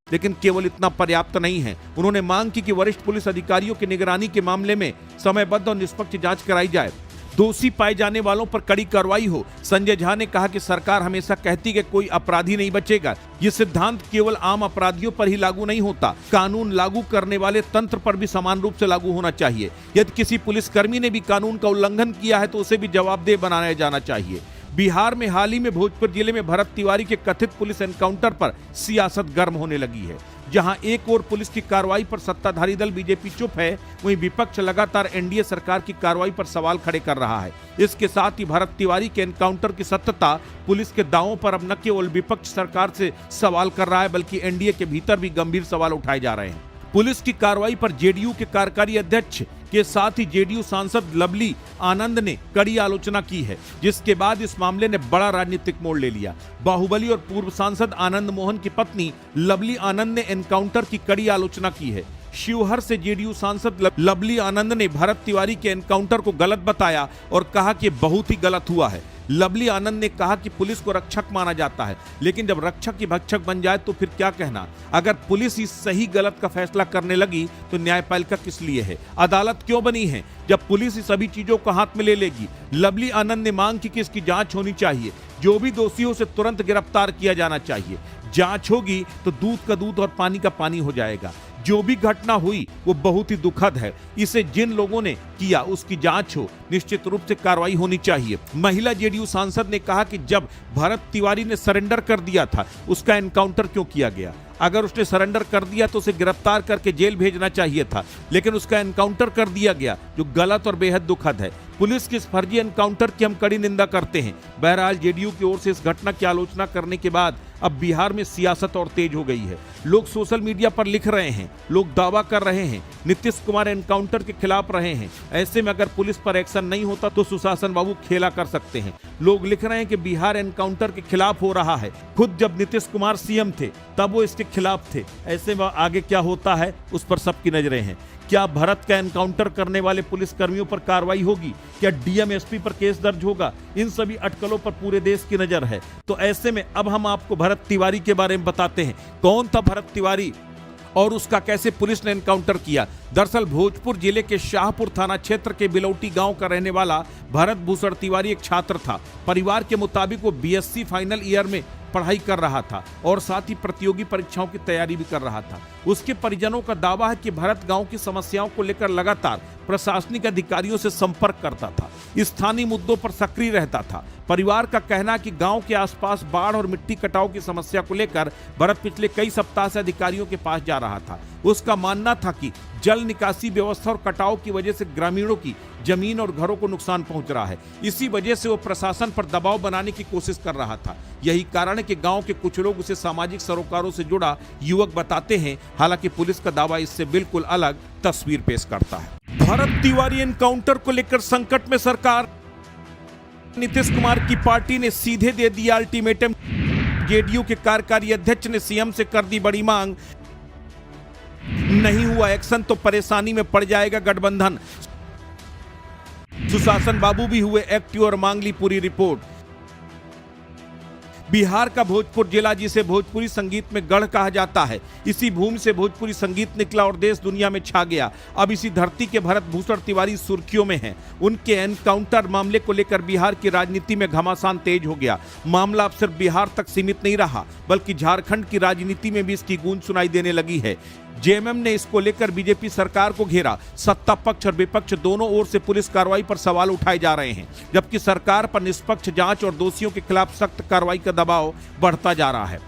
लेकिन केवल इतना पर्याप्त नहीं है। उन्होंने मांग की कि वरिष्ठ पुलिस अधिकारियों की निगरानी के मामले में समयबद्ध और निष्पक्ष जांच कराई जाए, दोषी पाए जाने वालों पर कड़ी कार्रवाई हो। संजय झा ने कहा कि सरकार हमेशा कहती है कि कोई अपराधी नहीं बचेगा। ये सिद्धांत केवल आम अपराधियों पर ही लागू नहीं होता, कानून लागू करने वाले तंत्र पर भी समान रूप से लागू होना चाहिए। यदि किसी पुलिसकर्मी ने भी कानून का उल्लंघन किया है तो उसे भी जवाबदेह बनाया जाना चाहिए। बिहार में हाल ही में भोजपुर जिले में भरत तिवारी के कथित पुलिस एनकाउंटर पर सियासत गर्म होने लगी है। जहां एक ओर पुलिस की कार्रवाई पर सत्ताधारी दल बीजेपी चुप है, वहीं विपक्ष लगातार एनडीए सरकार की कार्रवाई पर सवाल खड़े कर रहा है। इसके साथ ही भरत तिवारी के एनकाउंटर की सत्यता, पुलिस के दावों पर अब न केवल विपक्ष सरकार से सवाल कर रहा है बल्कि एनडीए के भीतर भी गंभीर सवाल उठाए जा रहे हैं। पुलिस की कार्रवाई पर जेडीयू के कार्यकारी अध्यक्ष के साथ ही जेडीयू सांसद लवली आनंद ने कड़ी आलोचना की है, जिसके बाद इस मामले ने बड़ा राजनीतिक मोड़ ले लिया। बाहुबली और पूर्व सांसद आनंद मोहन की पत्नी लवली आनंद ने एनकाउंटर की कड़ी आलोचना की है। शिवहर से जेडीयू सांसद लवली आनंद ने भरत तिवारी के एनकाउंटर को गलत बताया और कहा कि बहुत ही गलत हुआ है। लवली आनंद ने कहा कि पुलिस को रक्षक माना जाता है, लेकिन जब रक्षक ही भक्षक बन जाए तो फिर क्या कहना। अगर पुलिस ही सही गलत का फैसला करने लगी तो न्यायपालिका किस लिए है, अदालत क्यों बनी है जब पुलिस ही सभी चीजों को हाथ में ले लेगी। लवली आनंद ने मांग की कि इसकी जांच होनी चाहिए, जो भी दोषी हो उसे तुरंत गिरफ्तार किया जाना चाहिए। जांच होगी तो दूध का दूध और पानी का पानी हो जाएगा। जो भी घटना हुई वो बहुत ही दुखद है, इसे जिन लोगों ने किया उसकी जांच हो, निश्चित रूप से कार्रवाई होनी चाहिए। महिला जेडीयू सांसद ने कहा कि जब भरत तिवारी ने सरेंडर कर दिया था, उसका एनकाउंटर क्यों किया गया। अगर उसने सरेंडर कर दिया तो उसे गिरफ्तार करके जेल भेजना चाहिए था, लेकिन उसका एनकाउंटर कर दिया गया, जो गलत और बेहद दुखद है। पुलिस के इस फर्जी एनकाउंटर की हम कड़ी निंदा करते हैं। बहरहाल जेडीयू की ओर से इस घटना की आलोचना करने के बाद अब बिहार में सियासत और तेज हो गई है। लोग सोशल मीडिया पर लिख रहे हैं, लोग दावा कर रहे हैं, नीतीश कुमार एनकाउंटर के खिलाफ रहे हैं। ऐसे में अगर पुलिस पर एक्शन नहीं होता तो सुशासन बाबू खेला कर सकते हैं। लोग लिख रहे हैं कि बिहार एनकाउंटर के खिलाफ हो रहा है, खुद जब नीतीश कुमार सीएम थे तब वो इसके खिलाफ थे। ऐसे में आगे क्या होता है उस पर सबकी नजरें हैं। क्या भरत का एनकाउंटर करने वाले पुलिसकर्मियों पर कार्रवाई होगी, क्या डीएम एसपी पर केस दर्ज होगा, इन सभी अटकलों पर पूरे देश की नजर है। तो ऐसे में अब हम आपको भरत तिवारी के बारे में बताते हैं। कौन था भरत तिवारी और उसका कैसे पुलिस ने एनकाउंटर किया। दरअसल भोजपुर जिले के शाहपुर थाना क्षेत्र के बिलौटी गांव का रहने वाला भरत भूषण तिवारी एक छात्र था। परिवार के मुताबिक वो बीएससी फाइनल ईयर में पढ़ाई कर रहा था और साथ ही प्रतियोगी परीक्षाओं की तैयारी भी कर रहा था। उसके परिजनों का दावा है कि भरत गांव की समस्याओं को लेकर लगातार प्रशासनिक अधिकारियों से संपर्क करता था, स्थानीय मुद्दों पर सक्रिय रहता था। परिवार का कहना कि गांव के आसपास बाढ़ और मिट्टी कटाव की समस्या को लेकर भरत पिछले कई सप्ताह से अधिकारियों के पास जा रहा था। उसका मानना था कि जल निकासी व्यवस्था और कटाव की वजह से ग्रामीणों की जमीन और घरों को नुकसान पहुंच रहा है। इसी वजह से वो प्रशासन पर दबाव बनाने की कोशिश कर रहा था। यही कारण है कि गांव के कुछ लोग उसे सामाजिक सरोकारों से जुड़ा युवक बताते हैं। हालांकि पुलिस का दावा इससे बिल्कुल अलग तस्वीर पेश करता है। भरत तिवारी एनकाउंटर को लेकर संकट में सरकार। नीतीश कुमार की पार्टी ने सीधे दे दिया अल्टीमेटम। जेडीयू के कार्यकारी अध्यक्ष ने सीएम से कर दी बड़ी मांग। नहीं हुआ एक्शन तो परेशानी में पड़ जाएगा गठबंधन। सुशासन बाबू भी हुए एक्टिव और मांग ली पूरी रिपोर्ट। बिहार का भोजपुर जिला, जिसे भोजपुरी संगीत में गढ़ कहा जाता है, इसी भूमि से भोजपुरी संगीत निकला और देश दुनिया में छा गया। अब इसी धरती के भरत भूषण तिवारी सुर्खियों में हैं। उनके एनकाउंटर मामले को लेकर बिहार की राजनीति में घमासान तेज हो गया। मामला अब सिर्फ बिहार तक सीमित नहीं रहा, बल्कि झारखंड की राजनीति में भी इसकी गूंज सुनाई देने लगी है। जेएमएम ने इसको लेकर बीजेपी सरकार को घेरा। सत्ता पक्ष और विपक्ष दोनों ओर से पुलिस कार्रवाई पर सवाल उठाए जा रहे हैं, जबकि सरकार पर निष्पक्ष जांच और दोषियों के खिलाफ सख्त कार्रवाई का दबाव बढ़ता जा रहा है।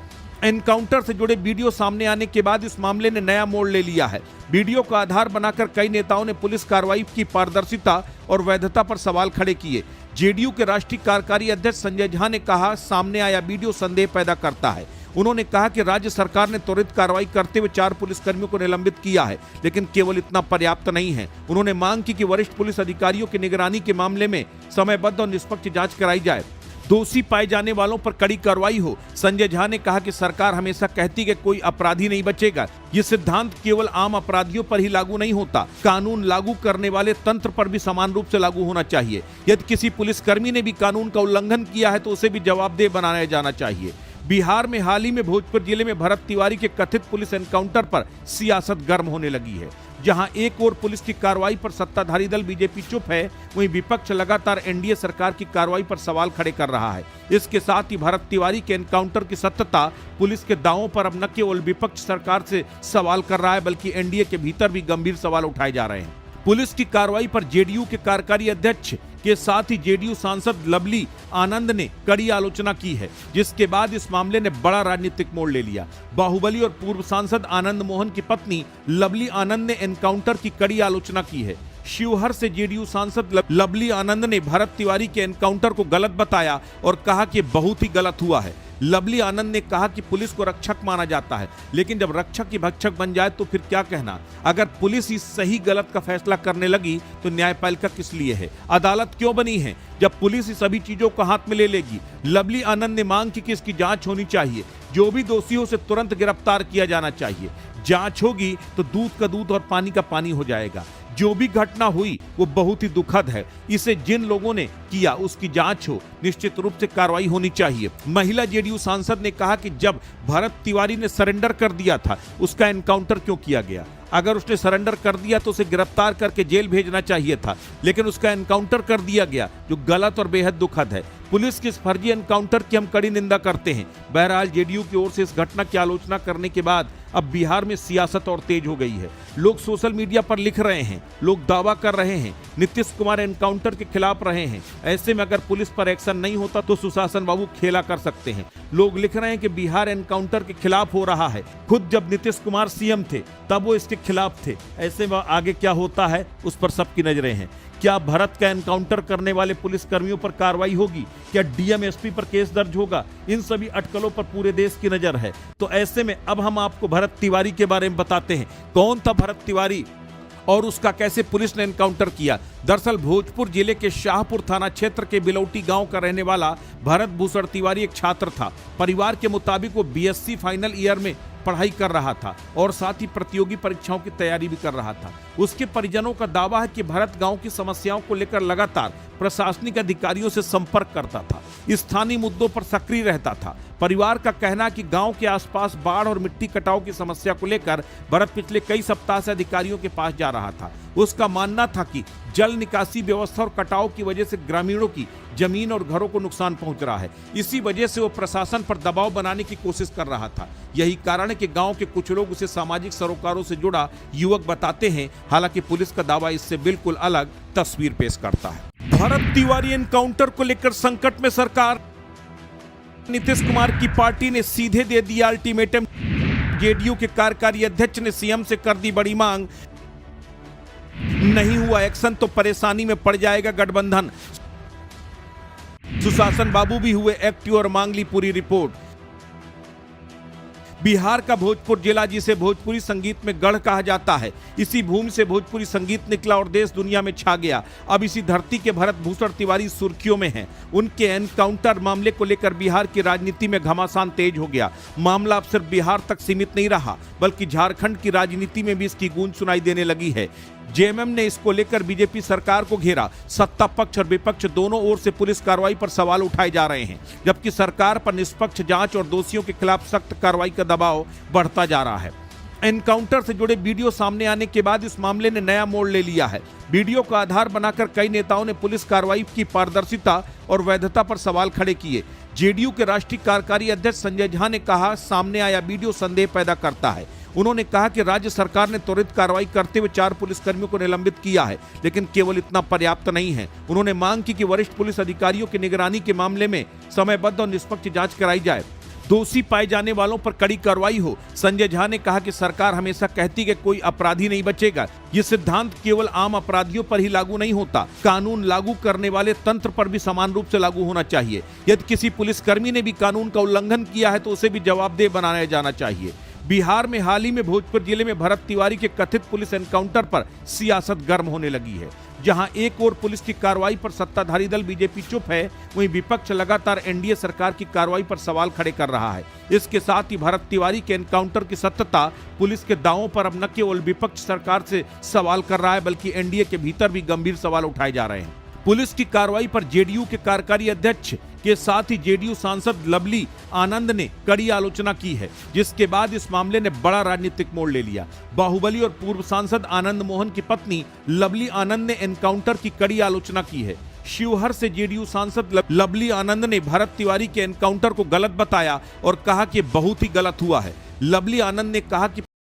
एनकाउंटर से जुड़े वीडियो सामने आने के बाद इस मामले ने नया मोड़ ले लिया है। वीडियो का आधार बनाकर कई नेताओं ने पुलिस कार्रवाई की पारदर्शिता और वैधता पर सवाल खड़े किए। जेडीयू के राष्ट्रीय कार्यकारी अध्यक्ष संजय झा ने कहा, सामने आया वीडियो संदेह पैदा करता है। उन्होंने कहा कि राज्य सरकार ने त्वरित कार्रवाई करते हुए 4 पुलिसकर्मियों को निलंबित किया है, लेकिन केवल इतना पर्याप्त नहीं है। उन्होंने मांग की कि वरिष्ठ पुलिस अधिकारियों की निगरानी के मामले में समयबद्ध और निष्पक्ष जांच कराई जाए, दोषी पाए जाने वालों पर कड़ी कार्रवाई हो। संजय झा ने कहा कि सरकार हमेशा कहती है कि कोई अपराधी नहीं बचेगा। ये सिद्धांत केवल आम अपराधियों पर ही लागू नहीं होता, कानून लागू करने वाले तंत्र पर भी समान रूप से लागू होना चाहिए। यदि किसी पुलिसकर्मी ने भी कानून का उल्लंघन किया है तो उसे भी जवाबदेह बनाया जाना चाहिए। बिहार में हाल ही में भोजपुर जिले में भरत तिवारी के कथित पुलिस एनकाउंटर पर सियासत गर्म होने लगी है। जहां एक ओर पुलिस की कार्रवाई पर सत्ताधारी दल बीजेपी चुप है, वहीं विपक्ष लगातार एनडीए सरकार की कार्रवाई पर सवाल खड़े कर रहा है। इसके साथ ही भरत तिवारी के एनकाउंटर की सत्यता, पुलिस के दावों पर अब न केवल विपक्ष सरकार से सवाल कर रहा है, बल्कि एनडीए के भीतर भी गंभीर सवाल उठाए जा रहे हैं। पुलिस की कार्रवाई पर जेडीयू के कार्यकारी अध्यक्ष के साथ ही जेडीयू सांसद लवली आनंद ने कड़ी आलोचना की है, जिसके बाद इस मामले ने बड़ा राजनीतिक मोड़ ले लिया। बाहुबली और पूर्व सांसद आनंद मोहन की पत्नी लवली आनंद ने एनकाउंटर की कड़ी आलोचना की है। शिवहर से जेडीयू सांसद लवली आनंद ने भरत तिवारी के एनकाउंटर को गलत बताया और कहा कि बहुत ही गलत हुआ है। लवली आनंद ने कहा कि पुलिस को रक्षक माना जाता है, लेकिन जब रक्षक ही भक्षक बन जाए तो फिर क्या कहना। अगर पुलिस ही सही गलत का फैसला करने लगी तो न्यायपालिका किस लिए है, अदालत क्यों बनी है जब पुलिस ही सभी चीजों को हाथ में ले लेगी। लवली आनंद ने मांग की कि इसकी जांच होनी चाहिए, जो भी दोषी हो उसे तुरंत गिरफ्तार किया जाना चाहिए। जांच होगी तो दूध का दूध और पानी का पानी हो जाएगा। जो भी घटना हुई वो बहुत ही दुखद है, इसे जिन लोगों ने किया उसकी जांच हो, निश्चित रूप से कार्रवाई होनी चाहिए। महिला जेडीयू सांसद ने कहा कि जब भरत तिवारी ने सरेंडर कर दिया था, उसका एनकाउंटर क्यों किया गया। अगर उसने सरेंडर कर दिया तो उसे गिरफ्तार करके जेल भेजना चाहिए था, लेकिन उसका एनकाउंटर कर दिया गया, जो गलत और बेहद दुखद है। पुलिस के इस फर्जी एनकाउंटर की हम कड़ी निंदा करते हैं। बहरहाल जेडीयू की ओर से इस घटना की आलोचना करने के बाद अब बिहार में सियासत और तेज हो गई है। लोग सोशल मीडिया पर लिख रहे हैं, लोग दावा कर रहे हैं, नीतीश कुमार एनकाउंटर के खिलाफ रहे हैं। ऐसे में अगर पुलिस पर एक्शन नहीं होता तो सुशासन बाबू खेला कर सकते हैं। लोग लिख रहे हैं कि बिहार एनकाउंटर के खिलाफ हो रहा है, खुद जब नीतीश कुमार सीएम थे तब वो इसके खिलाफ थे। ऐसे में आगे क्या होता है उस पर सबकी नजरें हैं। क्या भरत का एनकाउंटर करने वाले पुलिस कर्मियों पर कार्रवाई होगी, क्या डीएम एसपी पर केस दर्ज होगा, इन सभी अटकलों पर पूरे देश की नजर है। तो ऐसे में अब हम आपको भरत तिवारी के बारे में बताते हैं। कौन था भरत तिवारी और उसका कैसे पुलिस ने एनकाउंटर किया। दरअसल भोजपुर जिले के शाहपुर थाना क्षेत्र के बिलौटी गांव का रहने वाला भरत भूषण तिवारी एक छात्र था। परिवार के मुताबिक वो बीएससी फाइनल ईयर में पढ़ाई कर रहा था और साथ ही प्रतियोगी परीक्षाओं की तैयारी भी कर रहा था। उसके परिजनों का दावा है कि भरत गांव की समस्याओं को लेकर लगातार प्रशासनिक अधिकारियों से संपर्क करता था, स्थानीय मुद्दों पर सक्रिय रहता था। परिवार का कहना कि गांव के आसपास बाढ़ और मिट्टी कटाव की समस्या को लेकर भरत पिछले कई सप्ताह से अधिकारियों के पास जा रहा था। उसका मानना था कि जल निकासी व्यवस्था और कटाव की वजह से ग्रामीणों की जमीन और घरों को नुकसान पहुंच रहा है। इसी वजह से वो प्रशासन पर दबाव बनाने की कोशिश कर रहा था। यही कारण है कि गांव के कुछ लोग उसे सामाजिक सरोकारों से जुड़ा युवक बताते हैं। हालांकि पुलिस का दावा इससे बिल्कुल अलग तस्वीर पेश करता है। भरत तिवारी एनकाउंटर को लेकर संकट में सरकार। नीतीश कुमार की पार्टी ने सीधे दे दिया अल्टीमेटम। जेडीयू के कार्यकारी अध्यक्ष ने सीएम से कर दी बड़ी मांग। नहीं हुआ एक्शन तो परेशानी में पड़ जाएगा गठबंधन। सुशासन बाबू भी हुए एक्टिव और मांग ली पूरी रिपोर्ट। बिहार का भोजपुर जिला, जिसे भोजपुरी संगीत में गढ़ कहा जाता है, इसी भूमि से भोजपुरी संगीत निकला और देश दुनिया में छा गया। अब इसी धरती के भरत भूषण तिवारी सुर्खियों में हैं। उनके एनकाउंटर मामले को लेकर बिहार की राजनीति में घमासान तेज हो गया। मामला अब सिर्फ बिहार तक सीमित नहीं रहा, बल्कि झारखंड की राजनीति में भी इसकी गूंज सुनाई देने लगी है। जेएमएम ने इसको लेकर बीजेपी सरकार को घेरा। सत्ता पक्ष और विपक्ष दोनों ओर से पुलिस कार्रवाई पर सवाल उठाए जा रहे हैं, जबकि सरकार पर निष्पक्ष जांच और दोषियों के खिलाफ सख्त कार्रवाई का दबाव बढ़ता जा रहा है। एनकाउंटर से जुड़े वीडियो सामने आने के बाद इस मामले ने नया मोड़ ले लिया है। वीडियो का आधार बनाकर कई नेताओं ने पुलिस कार्रवाई की पारदर्शिता और वैधता पर सवाल खड़े किए। जेडीयू के राष्ट्रीय कार्यकारी अध्यक्ष संजय झा ने कहा, सामने आया वीडियो संदेह पैदा करता है। उन्होंने कहा कि राज्य सरकार ने त्वरित कार्रवाई करते हुए 4 पुलिसकर्मियों को निलंबित किया है, लेकिन केवल इतना पर्याप्त नहीं है। उन्होंने मांग की कि वरिष्ठ पुलिस अधिकारियों की निगरानी के मामले में समयबद्ध और निष्पक्ष जांच कराई जाए, दोषी पाए जाने वालों पर कड़ी कार्रवाई हो। संजय झा ने कहा कि सरकार हमेशा कहती है कि कोई अपराधी नहीं बचेगा। ये सिद्धांत केवल आम अपराधियों पर ही लागू नहीं होता, कानून लागू करने वाले तंत्र पर भी समान रूप से लागू होना चाहिए। यदि किसी पुलिसकर्मी ने भी कानून का उल्लंघन किया है तो उसे भी जवाबदेह बनाया जाना चाहिए। बिहार में हाल ही में भोजपुर जिले में भरत तिवारी के कथित पुलिस एनकाउंटर पर सियासत गर्म होने लगी है। जहां एक ओर पुलिस की कार्रवाई पर सत्ताधारी दल बीजेपी चुप है, वहीं विपक्ष लगातार एनडीए सरकार की कार्रवाई पर सवाल खड़े कर रहा है। इसके साथ ही भरत तिवारी के एनकाउंटर की सत्यता, पुलिस के दावों पर अब न केवल विपक्ष सरकार से सवाल कर रहा है, बल्कि एनडीए के भीतर भी गंभीर सवाल उठाए जा रहे हैं। पुलिस की कार्रवाई पर जेडीयू के कार्यकारी अध्यक्ष के साथ ही जेडीयू सांसद लवली आनंद ने कड़ी आलोचना की है, जिसके बाद इस मामले ने बड़ा राजनीतिक मोड़ ले लिया। बाहुबली और पूर्व सांसद आनंद मोहन की पत्नी लवली आनंद ने एनकाउंटर की कड़ी आलोचना की है। शिवहर से जेडीयू सांसद लवली आनंद ने भरत तिवारी के एनकाउंटर को गलत बताया और कहा कि बहुत ही गलत हुआ है। लवली आनंद ने कहा कि